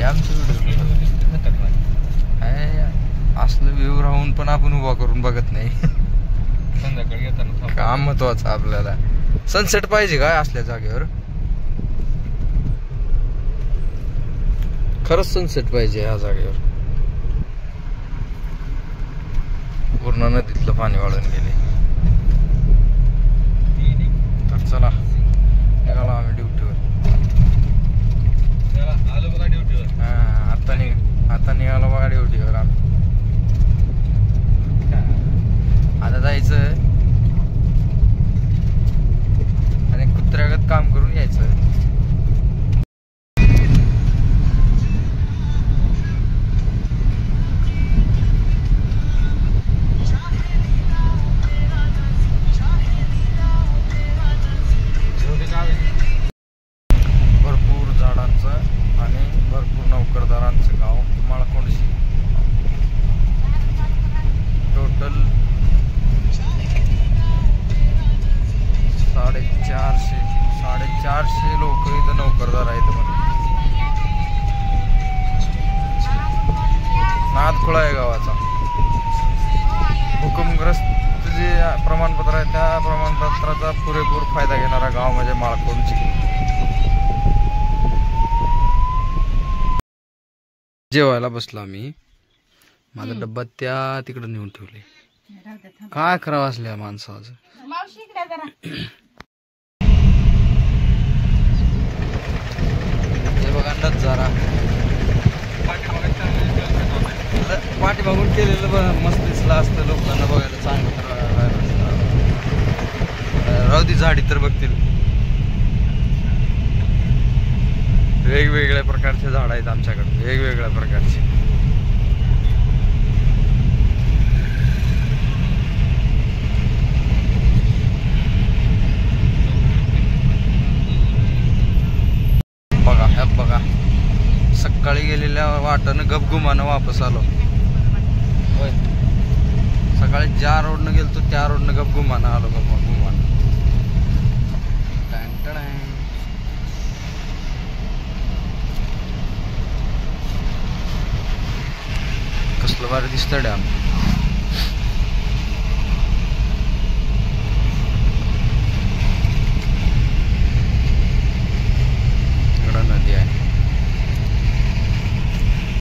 आमचं व्हिडिओ काय असलं व्ह्यू राहून पण आपण उभा करून बघत नाही. संध्याकाळी येताना काम महत्वाचं आपल्याला. सनसेट पाहिजे काय असल्या जागेवर, खरंच सनसेट पाहिजे ह्या जागेवर. पूर्ण नदीतलं पाणी वाळून गेले. तर चला निघालो आम्ही ड्युटीवर. आलो बघा ड्युटीवर. हा आता निघालो बघा ड्युटीवर आम्ही. आता जायचं आणि कुत्र्यागत काम करून यायचं. भरपूर झाडांचं आणि भरपूर नोकरदारांचं गाव माळकोंडशी. टोटल 450 लोक इथं नोकरदार आहेत. नादखुळा आहे गावाचा. भूकंपग्रस्त जे प्रमाणपत्र आहे त्या प्रमाणपत्राचा पुरेपूर फायदा घेणारा गाव म्हणजे माळकोंडची. जेवायला बसलो आम्ही. माझा डब्बा त्या तिकडे नेऊन ठेवले. काय करावं असल्या माणसाचं. हे बघा नजारा पाठीमागून केलेलं मस्त दिसलं असतं लोकांना बघायला चांगलं. राहू ती झाडी तर बघतील. वेगवेगळ्या प्रकारचे झाड आहेत आमच्याकडे, वेगवेगळ्या प्रकारचे. बघा ह्या बघा सकाळी गेलेल्या वाटानं गपगुमानं वापस आलो. होय सकाळी ज्या रोडनं गेलतो त्या रोडनं गपगुमानं आलो. गपगुमानं कसलं भारी दिसतं डॅम.